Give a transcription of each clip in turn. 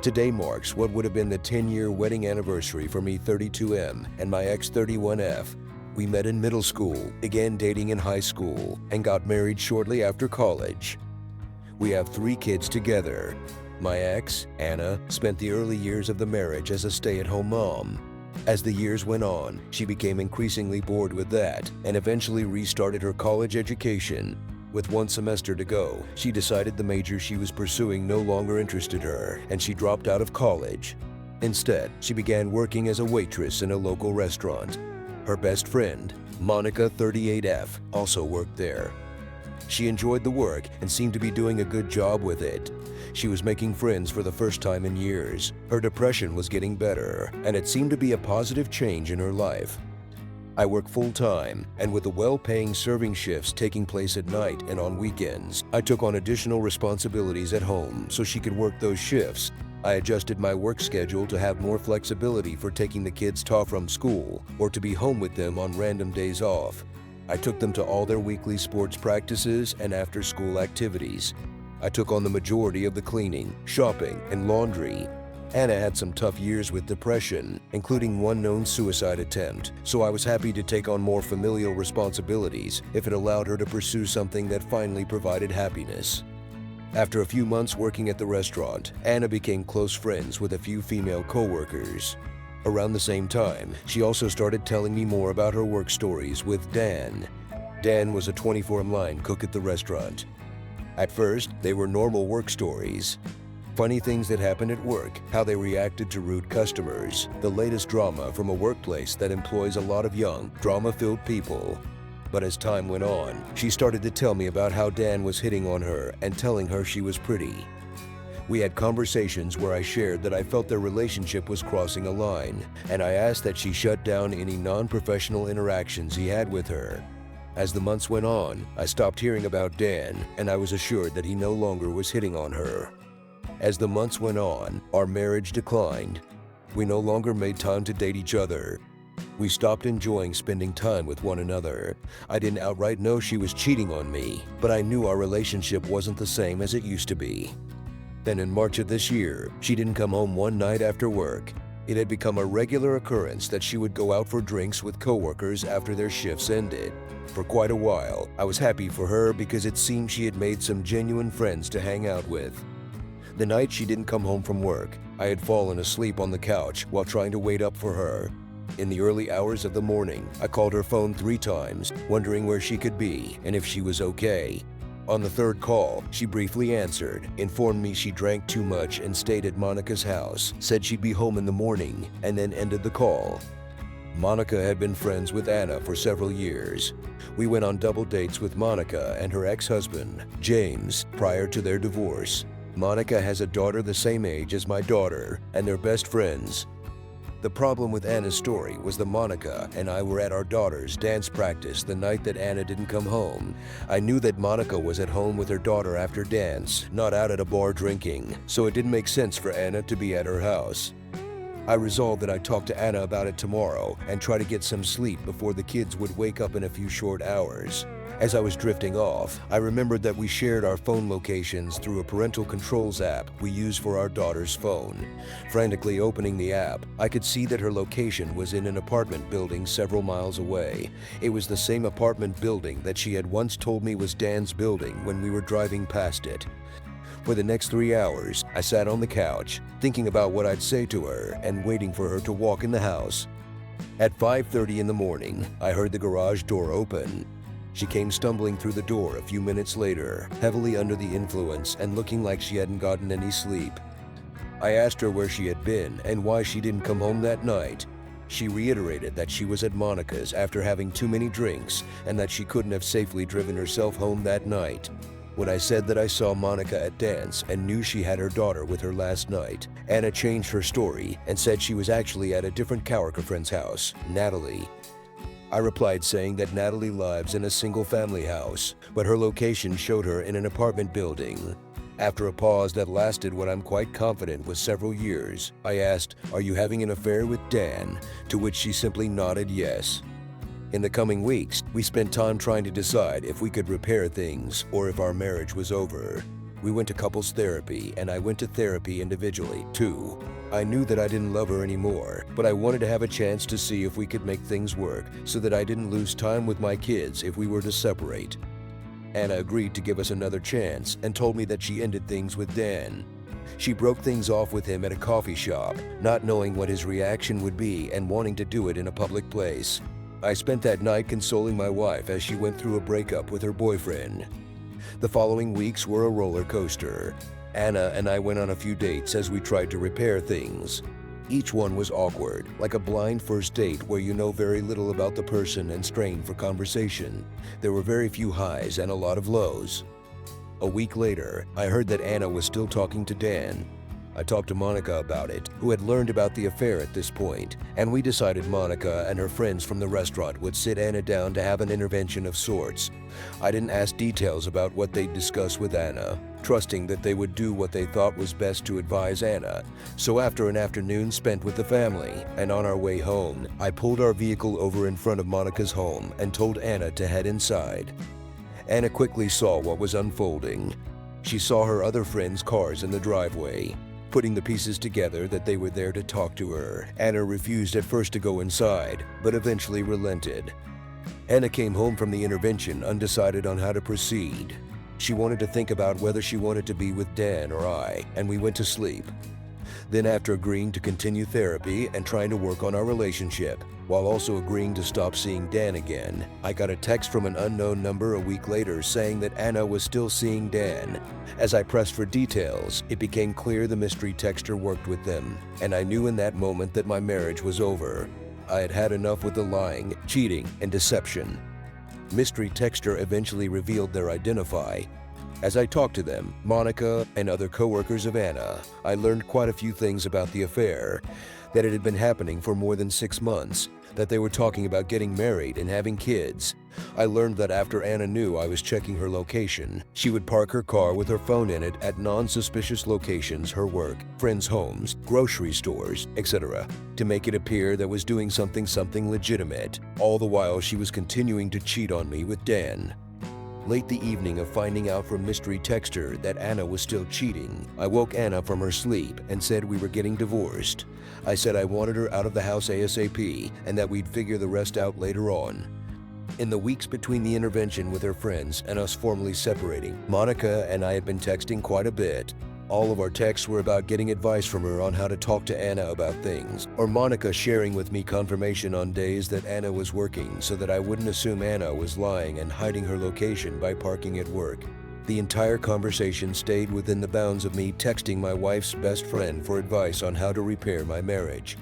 Today marks what would have been the 10-year wedding anniversary for me 32M and my ex 31F. We met in middle school, began dating in high school, and got married shortly after college. We have 3 kids together. My ex, Anna, spent the early years of the marriage as a stay-at-home mom. As the years went on, she became increasingly bored with that and eventually restarted her college education. With 1 semester to go, she decided the major she was pursuing no longer interested her, and she dropped out of college. Instead, she began working as a waitress in a local restaurant. Her best friend, Monica 38F, also worked there. She enjoyed the work and seemed to be doing a good job with it. She was making friends for the first time in years. Her depression was getting better, and it seemed to be a positive change in her life. I work full-time, and with the well-paying serving shifts taking place at night and on weekends, I took on additional responsibilities at home so she could work those shifts. I adjusted my work schedule to have more flexibility for taking the kids from school or to be home with them on random days off. I took them to all their weekly sports practices and after-school activities. I took on the majority of the cleaning, shopping, and laundry. Anna had some tough years with depression, including 1 known suicide attempt, so I was happy to take on more familial responsibilities if it allowed her to pursue something that finally provided happiness. After a few months working at the restaurant, Anna became close friends with a few female co-workers. Around the same time, she also started telling me more about her work stories with Dan. Dan was a 24-line cook at the restaurant. At first, they were normal work stories. Funny things that happened at work, how they reacted to rude customers, the latest drama from a workplace that employs a lot of young, drama-filled people. But as time went on, she started to tell me about how Dan was hitting on her and telling her she was pretty. We had conversations where I shared that I felt their relationship was crossing a line, and I asked that she shut down any non-professional interactions he had with her. As the months went on, I stopped hearing about Dan, and I was assured that he no longer was hitting on her. As the months went on, our marriage declined. We no longer made time to date each other. We stopped enjoying spending time with one another. I didn't outright know she was cheating on me, but I knew our relationship wasn't the same as it used to be. Then in March of this year, she didn't come home one night after work. It had become a regular occurrence that she would go out for drinks with coworkers after their shifts ended. For quite a while, I was happy for her because it seemed she had made some genuine friends to hang out with. The night she didn't come home from work, I had fallen asleep on the couch while trying to wait up for her. In the early hours of the morning, I called her phone 3 times, wondering where she could be and if she was okay. On the 3rd call, she briefly answered, informed me she drank too much and stayed at Monica's house, said she'd be home in the morning, and then ended the call. Monica had been friends with Anna for several years. We went on double dates with Monica and her ex-husband, James, prior to their divorce. Monica has a daughter the same age as my daughter, and they're best friends. The problem with Anna's story was that Monica and I were at our daughter's dance practice the night that Anna didn't come home. I knew that Monica was at home with her daughter after dance, not out at a bar drinking, so it didn't make sense for Anna to be at her house. I resolved that I'd talk to Anna about it tomorrow and try to get some sleep before the kids would wake up in a few short hours. As I was drifting off, I remembered that we shared our phone locations through a parental controls app we use for our daughter's phone. Frantically opening the app, I could see that her location was in an apartment building several miles away. It was the same apartment building that she had once told me was Dan's building when we were driving past it. For the next 3 hours, I sat on the couch, thinking about what I'd say to her and waiting for her to walk in the house. At 5:30 in the morning, I heard the garage door open. She came stumbling through the door a few minutes later, heavily under the influence and looking like she hadn't gotten any sleep. I asked her where she had been and why she didn't come home that night. She reiterated that she was at Monica's after having too many drinks and that she couldn't have safely driven herself home that night. When I said that I saw Monica at dance and knew she had her daughter with her last night, Anna changed her story and said she was actually at a different coworker friend's house, Natalie. I replied saying that Natalie lives in a single-family house, but her location showed her in an apartment building. After a pause that lasted what I'm quite confident was several years, I asked, "Are you having an affair with Dan?" To which she simply nodded yes. In the coming weeks, we spent time trying to decide if we could repair things or if our marriage was over. We went to couples therapy, and I went to therapy individually, too. I knew that I didn't love her anymore, but I wanted to have a chance to see if we could make things work so that I didn't lose time with my kids if we were to separate. Anna agreed to give us another chance and told me that she ended things with Dan. She broke things off with him at a coffee shop, not knowing what his reaction would be and wanting to do it in a public place. I spent that night consoling my wife as she went through a breakup with her boyfriend. The following weeks were a roller coaster. Anna and I went on a few dates as we tried to repair things. Each one was awkward, like a blind first date where you know very little about the person and strain for conversation. There were very few highs and a lot of lows. A week later, I heard that Anna was still talking to Dan. I talked to Monica about it, who had learned about the affair at this point, and we decided Monica and her friends from the restaurant would sit Anna down to have an intervention of sorts. I didn't ask details about what they'd discuss with Anna, trusting that they would do what they thought was best to advise Anna. So after an afternoon spent with the family, and on our way home, I pulled our vehicle over in front of Monica's home and told Anna to head inside. Anna quickly saw what was unfolding. She saw her other friends' cars in the driveway. Putting the pieces together that they were there to talk to her, Anna refused at first to go inside, but eventually relented. Anna came home from the intervention undecided on how to proceed. She wanted to think about whether she wanted to be with Dan or I, and we went to sleep. Then after agreeing to continue therapy and trying to work on our relationship, while also agreeing to stop seeing Dan again, I got a text from an unknown number a week later saying that Anna was still seeing Dan. As I pressed for details, it became clear the mystery texter worked with them, and I knew in that moment that my marriage was over. I had had enough with the lying, cheating, and deception. Mystery texter eventually revealed their identity. As I talked to them, Monica, and other co-workers of Anna, I learned quite a few things about the affair, that it had been happening for more than 6 months, that they were talking about getting married and having kids. I learned that after Anna knew I was checking her location, she would park her car with her phone in it at non-suspicious locations, her work, friends' homes, grocery stores, etc., to make it appear that was doing something legitimate, all the while she was continuing to cheat on me with Dan. Late the evening of finding out from mystery texter that Anna was still cheating, I woke Anna from her sleep and said we were getting divorced. I said I wanted her out of the house ASAP and that we'd figure the rest out later on. In the weeks between the intervention with her friends and us formally separating, Monica and I had been texting quite a bit. All of our texts were about getting advice from her on how to talk to Anna about things, or Monica sharing with me confirmation on days that Anna was working so that I wouldn't assume Anna was lying and hiding her location by parking at work. The entire conversation stayed within the bounds of me texting my wife's best friend for advice on how to repair my marriage.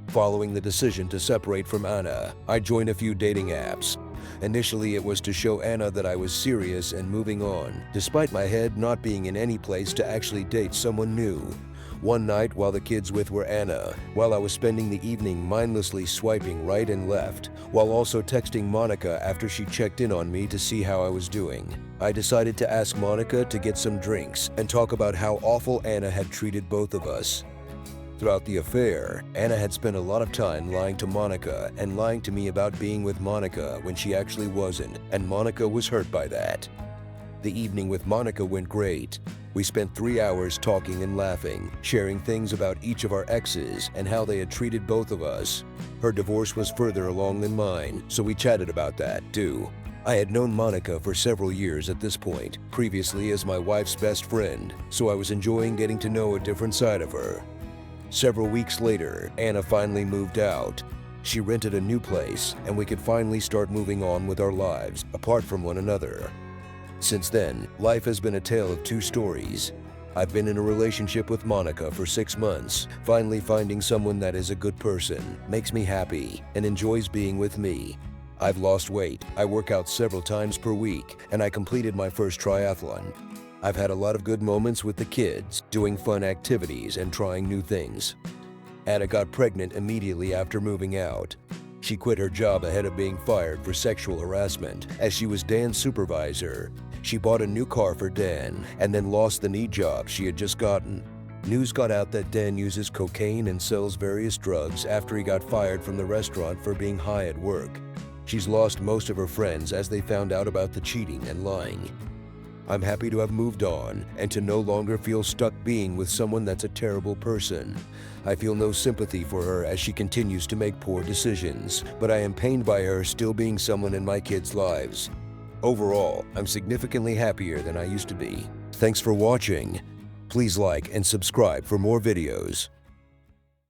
Following the decision to separate from Anna, I joined a few dating apps. Initially, it was to show Anna that I was serious and moving on, despite my head not being in any place to actually date someone new. One night, while the kids were Anna, while I was spending the evening mindlessly swiping right and left, while also texting Monica after she checked in on me to see how I was doing, I decided to ask Monica to get some drinks and talk about how awful Anna had treated both of us. Throughout the affair, Anna had spent a lot of time lying to Monica and lying to me about being with Monica when she actually wasn't, and Monica was hurt by that. The evening with Monica went great. We spent 3 hours talking and laughing, sharing things about each of our exes and how they had treated both of us. Her divorce was further along than mine, so we chatted about that too. I had known Monica for several years at this point, previously as my wife's best friend, so I was enjoying getting to know a different side of her. Several weeks later, Anna finally moved out. She rented a new place, and we could finally start moving on with our lives, apart from one another. Since then, life has been a tale of two stories. I've been in a relationship with Monica for 6 months, finally finding someone that is a good person, makes me happy, and enjoys being with me. I've lost weight, I work out several times per week, and I completed my first triathlon. I've had a lot of good moments with the kids, doing fun activities and trying new things. Anna got pregnant immediately after moving out. She quit her job ahead of being fired for sexual harassment, as she was Dan's supervisor. She bought a new car for Dan, and then lost the knee job she had just gotten. News got out that Dan uses cocaine and sells various drugs after he got fired from the restaurant for being high at work. She's lost most of her friends as they found out about the cheating and lying. I'm happy to have moved on and to no longer feel stuck being with someone that's a terrible person. I feel no sympathy for her as she continues to make poor decisions, but I am pained by her still being someone in my kids' lives. Overall, I'm significantly happier than I used to be. Thanks for watching. Please like and subscribe for more videos.